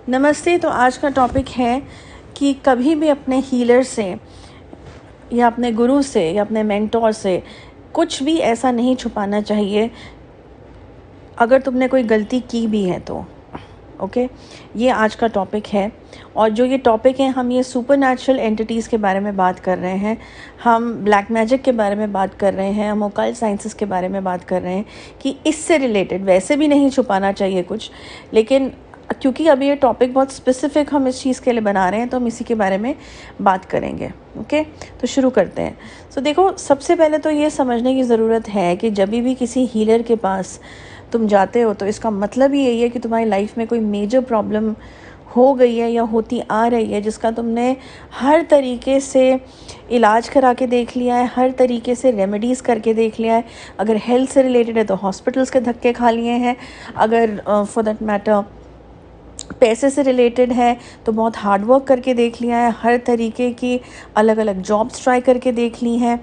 नमस्ते। तो आज का टॉपिक है कि कभी भी अपने हीलर से या अपने गुरु से या अपने मेंटोर से कुछ भी ऐसा नहीं छुपाना चाहिए अगर तुमने कोई गलती की भी है तो। ओके, ये आज का टॉपिक है। और जो ये टॉपिक है, हम ये सुपर नेचुरल एंटिटीज़ के बारे में बात कर रहे हैं, हम ब्लैक मैजिक के बारे में बात कर रहे हैं, हम ओकल्ट साइंसेस के बारे में बात कर रहे हैं कि इससे रिलेटेड वैसे भी नहीं छुपाना चाहिए कुछ, लेकिन क्योंकि अभी ये टॉपिक बहुत स्पेसिफिक हम इस चीज़ के लिए बना रहे हैं तो हम इसी के बारे में बात करेंगे। ओके, तो शुरू करते हैं। सो देखो, सबसे पहले तो ये समझने की ज़रूरत है कि जब भी किसी हीलर के पास तुम जाते हो तो इसका मतलब ही यही है कि तुम्हारी लाइफ में कोई मेजर प्रॉब्लम हो गई है या होती आ रही है, जिसका तुमने हर तरीके से इलाज करा के देख लिया है, हर तरीके से रेमेडीज़ करके देख लिया है। अगर हेल्थ से रिलेटेड है तो हॉस्पिटल्स के धक्के खा लिए हैं, अगर फॉर दैट मैटर पैसे से रिलेटेड है तो बहुत हार्ड वर्क करके देख लिया है, हर तरीके की अलग अलग जॉब्स ट्राई करके देख ली हैं।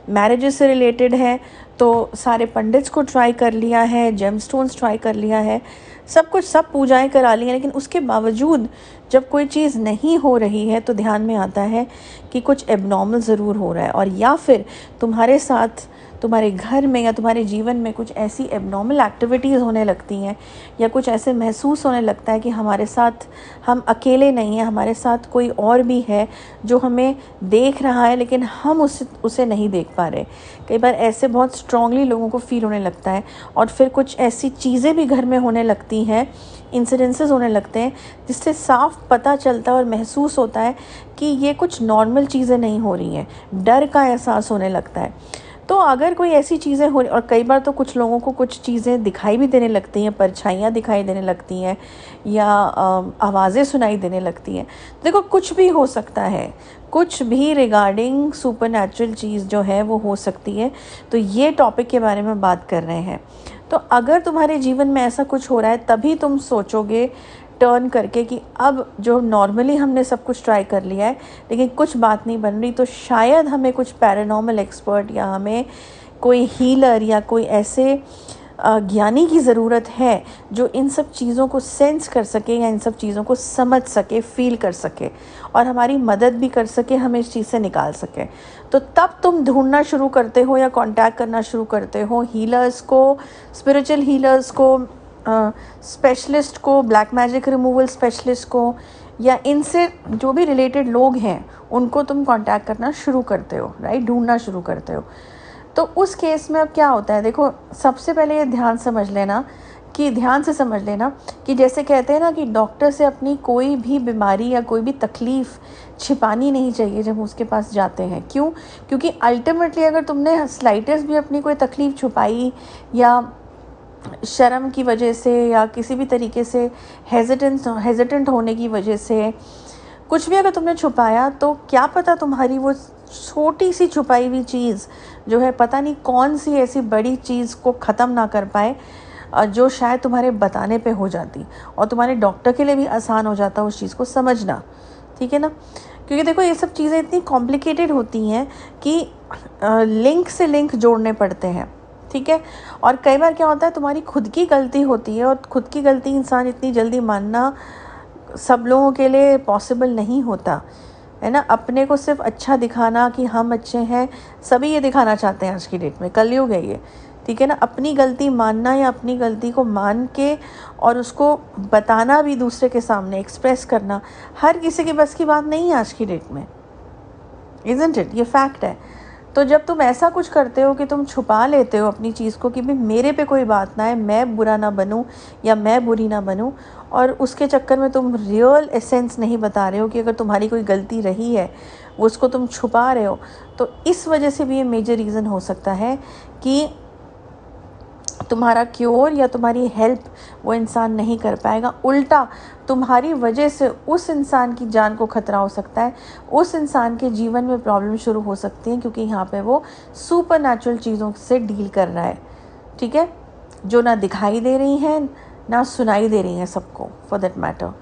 मैरिजेस से रिलेटेड है तो सारे पंडित्स को ट्राई कर लिया है, जेमस्टोन्स ट्राई कर लिया है, सब कुछ, सब पूजाएं करा ली हैं। लेकिन उसके बावजूद जब कोई चीज़ नहीं हो रही है तो ध्यान में आता है कि कुछ एबनॉर्मल ज़रूर हो रहा है, और या फिर तुम्हारे साथ, तुम्हारे घर में या तुम्हारे जीवन में कुछ ऐसी एबनॉर्मल एक्टिविटीज़ होने लगती हैं या कुछ ऐसे महसूस होने लगता है कि हमारे साथ हम अकेले नहीं हैं, हमारे साथ कोई और भी है जो हमें देख रहा है लेकिन हम उसे नहीं देख पा रहे। कई बार ऐसे बहुत स्ट्रांगली लोगों को फील होने लगता है, और फिर कुछ ऐसी चीज़ें भी घर में होने लगती हैं, इंसिडेंसेस होने लगते हैं जिससे साफ पता चलता है और महसूस होता है कि ये कुछ नॉर्मल चीज़ें नहीं हो रही हैं। डर का एहसास होने लगता है। तो अगर कोई ऐसी चीज़ें हो, और कई बार तो कुछ लोगों को कुछ चीज़ें दिखाई भी देने लगती हैं, परछाइयाँ दिखाई देने लगती हैं या आवाज़ें सुनाई देने लगती हैं। देखो, कुछ भी हो सकता है, कुछ भी रिगार्डिंग सुपर नेचुरल चीज़ जो है वो हो सकती है। तो ये टॉपिक के बारे में बात कर रहे हैं। तो अगर तुम्हारे जीवन में ऐसा कुछ हो रहा है तभी तुम सोचोगे टर्न करके कि अब जो नॉर्मली हमने सब कुछ ट्राई कर लिया है लेकिन कुछ बात नहीं बन रही, तो शायद हमें कुछ पैरानॉर्मल एक्सपर्ट या हमें कोई हीलर या कोई ऐसे ज्ञानी की ज़रूरत है जो इन सब चीज़ों को सेंस कर सके या इन सब चीज़ों को समझ सके, फील कर सके और हमारी मदद भी कर सके, हमें इस चीज़ से निकाल सके। तो तब तुम ढूंढना शुरू करते हो या कांटेक्ट करना शुरू करते हो हीलर्स को, स्पिरिचुअल हीलर्स को, स्पेशलिस्ट को, ब्लैक मैजिक रिमूवल स्पेशलिस्ट को, या इनसे जो भी रिलेटेड लोग हैं उनको तुम कांटेक्ट करना शुरू करते हो, राइट, ढूंढना शुरू करते हो। तो उस केस में अब क्या होता है, देखो, सबसे पहले ये ध्यान से समझ लेना कि जैसे कहते हैं ना कि डॉक्टर से अपनी कोई भी बीमारी या कोई भी तकलीफ़ छिपानी नहीं चाहिए जब उसके पास जाते हैं। क्यों? क्योंकि अल्टीमेटली अगर तुमने स्लाइटेस्ट भी अपनी कोई तकलीफ़ छुपाई या शर्म की वजह से या किसी भी तरीके से हेजिटेंट होने की वजह से कुछ भी अगर तुमने छुपाया, तो क्या पता तुम्हारी वो छोटी सी छुपाई हुई चीज़ जो है, पता नहीं कौन सी ऐसी बड़ी चीज़ को ख़त्म ना कर पाए जो शायद तुम्हारे बताने पे हो जाती, और तुम्हारे डॉक्टर के लिए भी आसान हो जाता उस चीज़ को समझना। ठीक है ना? क्योंकि देखो, ये सब चीज़ें इतनी कॉम्प्लिकेटेड होती हैं कि लिंक से लिंक जोड़ने पड़ते हैं। ठीक है? और कई बार क्या होता है, तुम्हारी खुद की गलती होती है, और खुद की गलती इंसान इतनी जल्दी मानना सब लोगों के लिए पॉसिबल नहीं होता है ना। अपने को सिर्फ अच्छा दिखाना कि हम अच्छे हैं, सभी ये दिखाना चाहते हैं आज की डेट में, कलयुग है ये। ठीक है ना? अपनी गलती मानना या अपनी गलती को मान के और उसको बताना भी दूसरे के सामने, एक्सप्रेस करना, हर किसी के बस की बात नहीं है आज की डेट में। Isn't it? ये फैक्ट है। तो जब तुम ऐसा कुछ करते हो कि तुम छुपा लेते हो अपनी चीज़ को कि भाई मेरे पे कोई बात ना है, मैं बुरा ना बनूं या मैं बुरी ना बनूं, और उसके चक्कर में तुम रियल एसेंस नहीं बता रहे हो कि अगर तुम्हारी कोई गलती रही है वो उसको तुम छुपा रहे हो, तो इस वजह से भी ये मेजर रीज़न हो सकता है कि तुम्हारा क्योर या तुम्हारी हेल्प वो इंसान नहीं कर पाएगा। उल्टा तुम्हारी वजह से उस इंसान की जान को खतरा हो सकता है, उस इंसान के जीवन में प्रॉब्लम शुरू हो सकती है, क्योंकि यहाँ पे वो सुपर नेचुरल चीज़ों से डील कर रहा है। ठीक है? जो ना दिखाई दे रही हैं ना सुनाई दे रही हैं सबको, फॉर दैट मैटर।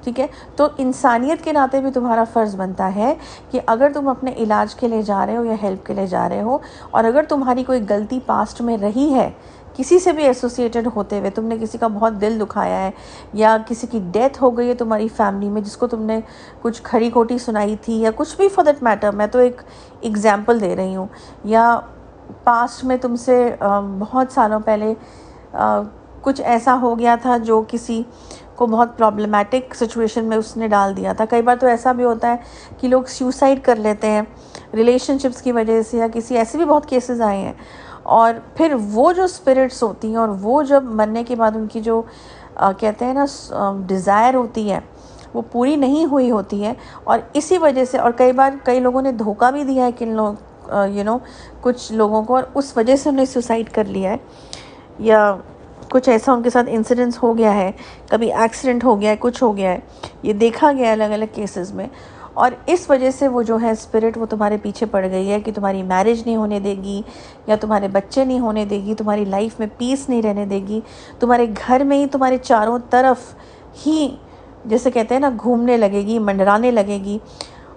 ठीक है। तो इंसानियत के नाते भी तुम्हारा फ़र्ज़ बनता है कि अगर तुम अपने इलाज के लिए जा रहे हो या हेल्प के लिए जा रहे हो, और अगर तुम्हारी कोई गलती पास्ट में रही है किसी से भी एसोसिएटेड होते हुए, तुमने किसी का बहुत दिल दुखाया है या किसी की डेथ हो गई है तुम्हारी फैमिली में जिसको तुमने कुछ खरी खोटी सुनाई थी, या कुछ भी फॉर दैट मैटर, मैं तो एक एग्जाम्पल दे रही हूँ, या पास्ट में तुमसे बहुत सालों पहले कुछ ऐसा हो गया था जो किसी को बहुत प्रॉब्लमेटिक सिचुएशन में उसने डाल दिया था। कई बार तो ऐसा भी होता है कि लोग सुसाइड कर लेते हैं रिलेशनशिप्स की वजह से, या किसी ऐसे भी बहुत केसेस आए हैं। और फिर वो जो स्पिरिट्स होती हैं और वो जब मरने के बाद उनकी जो कहते हैं ना डिज़ायर होती है वो पूरी नहीं हुई होती है, और इसी वजह से, और कई बार कई लोगों ने धोखा भी दिया है किन लोग कुछ लोगों को, और उस वजह से उन्हें सुसाइड कर लिया है, या कुछ ऐसा उनके साथ इंसिडेंट्स हो गया है, कभी एक्सीडेंट हो गया है, कुछ हो गया है, ये देखा गया है अलग अलग केसेस में। और इस वजह से वो जो है स्पिरिट वो तुम्हारे पीछे पड़ गई है कि तुम्हारी मैरिज नहीं होने देगी, या तुम्हारे बच्चे नहीं होने देगी, तुम्हारी लाइफ में पीस नहीं रहने देगी, तुम्हारे घर में ही तुम्हारे चारों तरफ ही जैसे कहते हैं ना घूमने लगेगी, मंडराने लगेगी,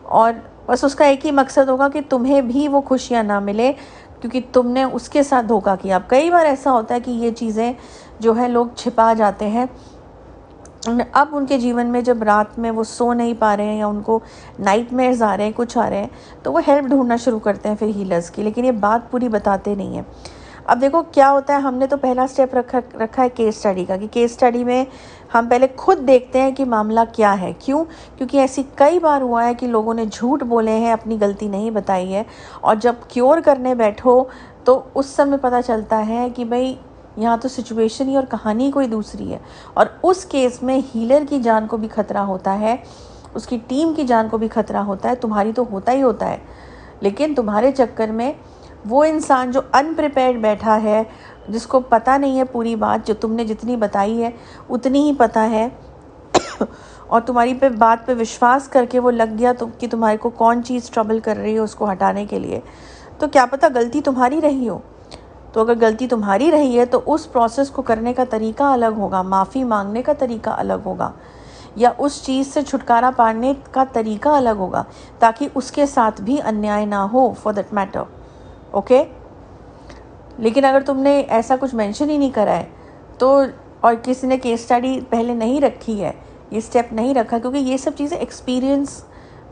और बस उसका एक ही मकसद होगा कि तुम्हें भी वो खुशियाँ ना मिले क्योंकि तुमने उसके साथ धोखा किया। अब कई बार ऐसा होता है कि ये चीज़ें जो है लोग छिपा जाते हैं, अब उनके जीवन में जब रात में वो सो नहीं पा रहे हैं या उनको नाइटमेयर्स आ रहे हैं, कुछ आ रहे हैं, तो वो हेल्प ढूंढना शुरू करते हैं फिर हीलर्स की, लेकिन ये बात पूरी बताते नहीं हैं। अब देखो क्या होता है, हमने तो पहला स्टेप रखा है केस स्टडी का, कि केस स्टडी में हम पहले खुद देखते हैं कि मामला क्या है। क्यों? क्योंकि ऐसी कई बार हुआ है कि लोगों ने झूठ बोले हैं, अपनी गलती नहीं बताई है, और जब क्योर करने बैठो तो उस समय पता चलता है कि भाई यहाँ तो सिचुएशन ही और कहानी कोई दूसरी है, और उस केस में हीलर की जान को भी खतरा होता है, उसकी टीम की जान को भी खतरा होता है, तुम्हारी तो होता ही होता है। लेकिन तुम्हारे चक्कर में वो इंसान जो अनप्रिपेयर्ड बैठा है, जिसको पता नहीं है पूरी बात, जो तुमने जितनी बताई है उतनी ही पता है और तुम्हारी बात पे विश्वास करके वो लग गया तो कि तुम्हारे को कौन चीज़ ट्रबल कर रही है उसको हटाने के लिए, तो क्या पता गलती तुम्हारी रही हो। तो अगर गलती तुम्हारी रही है तो उस प्रोसेस को करने का तरीका अलग होगा, माफ़ी मांगने का तरीका अलग होगा, या उस चीज़ से छुटकारा पाने का तरीका अलग होगा, ताकि उसके साथ भी अन्याय ना हो फॉर दैट मैटर। ओके? लेकिन अगर तुमने ऐसा कुछ मेंशन ही नहीं करा है तो, और किसी ने केस स्टडी पहले नहीं रखी है, ये स्टेप नहीं रखा, क्योंकि ये सब चीज़ें एक्सपीरियंस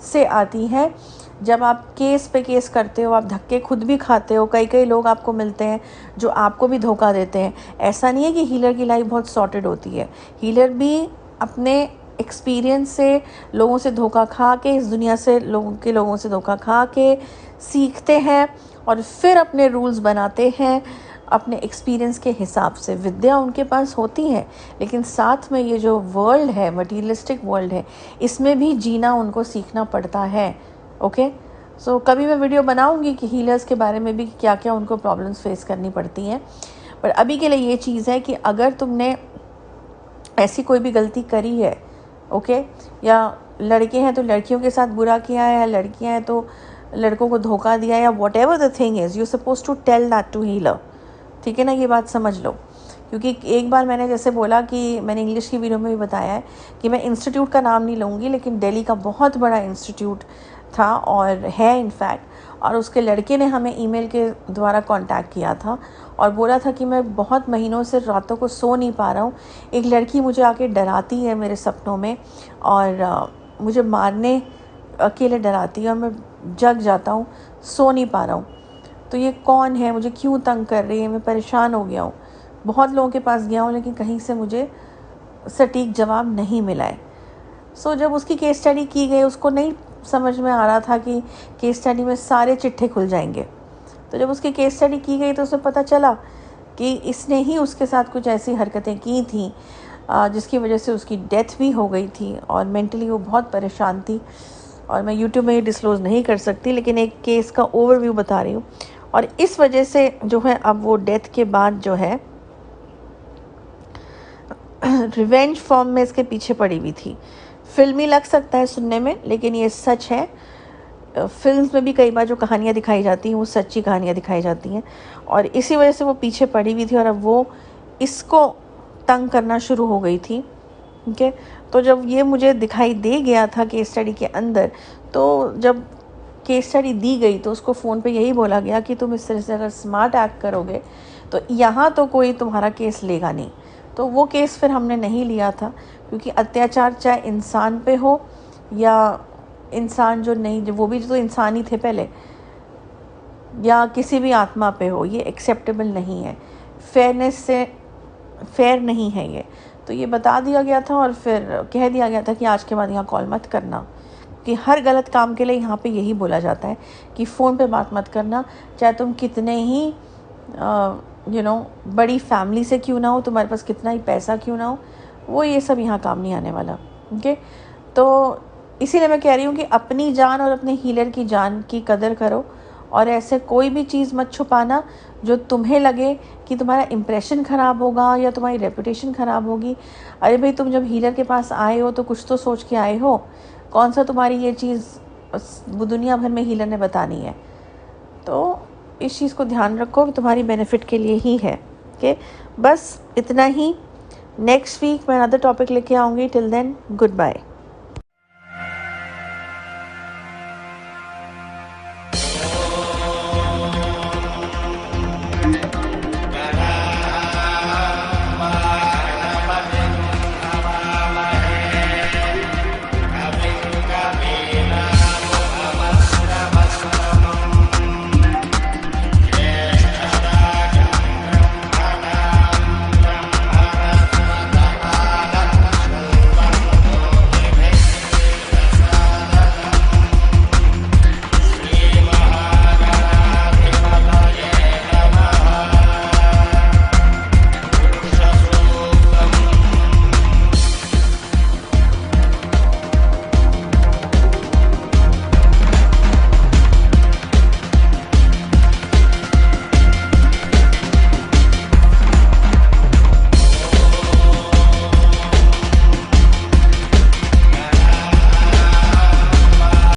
से आती हैं। जब आप केस पे केस करते हो आप धक्के खुद भी खाते हो, कई लोग आपको मिलते हैं जो आपको भी धोखा देते हैं। ऐसा नहीं है कि हीलर की लाइफ बहुत सॉर्टेड होती है, हीलर भी अपने एक्सपीरियंस से लोगों से धोखा खा के, इस दुनिया से लोगों से धोखा खा के सीखते हैं और फिर अपने रूल्स बनाते हैं अपने एक्सपीरियंस के हिसाब से। विद्या उनके पास होती है, लेकिन साथ में ये जो वर्ल्ड है, मटीरियलिस्टिक वर्ल्ड है, इसमें भी जीना उनको सीखना पड़ता है। ओके? सो कभी मैं वीडियो बनाऊंगी कि हीलर्स के बारे में भी क्या क्या उनको प्रॉब्लम्स फेस करनी पड़ती हैं, पर अभी के लिए ये चीज़ है कि अगर तुमने ऐसी कोई भी गलती करी है, ओके, या लड़के हैं तो लड़कियों के साथ बुरा किया है, या लड़कियां हैं तो लड़कों को धोखा दिया है, या whatever the thing is, you suppose to tell that to healer. ठीक है ना? ये बात समझ लो, क्योंकि एक बार मैंने जैसे बोला कि मैंने इंग्लिश की वीडियो में भी बताया है कि मैं इंस्टीट्यूट का नाम नहीं लूँगी, लेकिन दिल्ली का बहुत बड़ा इंस्टीट्यूट था और है इनफैक्ट, और उसके लड़के ने हमें ईमेल के द्वारा कांटेक्ट किया था और बोला था कि मैं बहुत महीनों से रातों को सो नहीं पा रहा हूँ, एक लड़की मुझे आके डराती है मेरे सपनों में और मुझे मारने अकेले डराती है और मैं जग जाता हूँ, सो नहीं पा रहा हूँ, तो ये कौन है, मुझे क्यों तंग कर रही है, मैं परेशान हो गया हूँ, बहुत लोगों के पास गया हूँ लेकिन कहीं से मुझे सटीक जवाब नहीं मिला है। सो जब उसकी केस स्टडी की गई, उसको नहीं समझ में आ रहा था कि केस स्टडी में सारे चिट्ठे खुल जाएंगे, तो जब उसकी केस स्टडी की गई तो उसे पता चला कि इसने ही उसके साथ कुछ ऐसी हरकतें की थी जिसकी वजह से उसकी डेथ भी हो गई थी और मेंटली वो बहुत परेशान थी। और मैं यूट्यूब में ये डिस्क्लोज़ नहीं कर सकती, लेकिन एक केस का ओवरव्यू बता रही हूँ। और इस वजह से जो है अब वो डेथ के बाद जो है रिवेंज फॉर्म में इसके पीछे पड़ी हुई थी। फिल्मी लग सकता है सुनने में, लेकिन ये सच है। फिल्म्स में भी कई बार जो कहानियाँ दिखाई जाती हैं वो सच्ची कहानियाँ दिखाई जाती हैं, और इसी वजह से वो पीछे पड़ी हुई थी और अब वो इसको तंग करना शुरू हो गई थी। ठीक है? तो जब ये मुझे दिखाई दे गया था केस स्टडी के अंदर, तो जब केस स्टडी दी गई तो उसको फ़ोन पे यही बोला गया कि तुम इस तरह से अगर स्मार्ट एक्ट करोगे तो यहाँ तो कोई तुम्हारा केस लेगा नहीं। तो वो केस फिर हमने नहीं लिया था, क्योंकि अत्याचार चाहे इंसान पे हो या इंसान जो नहीं, जो वो भी तो इंसान ही थे पहले, या किसी भी आत्मा पे हो, ये एक्सेप्टेबल नहीं है, फेयरनेस से फेयर नहीं है ये। तो ये बता दिया गया था और फिर कह दिया गया था कि आज के बाद यहाँ कॉल मत करना, कि हर गलत काम के लिए यहाँ पे यही बोला जाता है कि फ़ोन पे बात मत करना, चाहे तुम कितने ही बड़ी फैमिली से क्यों ना हो, तुम्हारे पास कितना ही पैसा क्यों ना हो, वो ये सब यहाँ काम नहीं आने वाला। ओके, तो इसीलिए मैं कह रही हूँ कि अपनी जान और अपने हीलर की जान की कदर करो, और ऐसे कोई भी चीज़ मत छुपाना जो तुम्हें लगे कि तुम्हारा इम्प्रेशन ख़राब होगा या तुम्हारी रेपुटेशन ख़राब होगी। अरे भाई, तुम जब हीलर के पास आए हो तो कुछ तो सोच के आए हो, कौन सा तुम्हारी ये चीज़ वो दुनिया भर में हीलर ने बतानी है। तो इस चीज़ को ध्यान रखो कि तुम्हारी बेनिफिट के लिए ही है। ओके, बस इतना ही। नेक्स्ट वीक मैं अनदर टॉपिक लेके आऊँगी। Till then, good bye.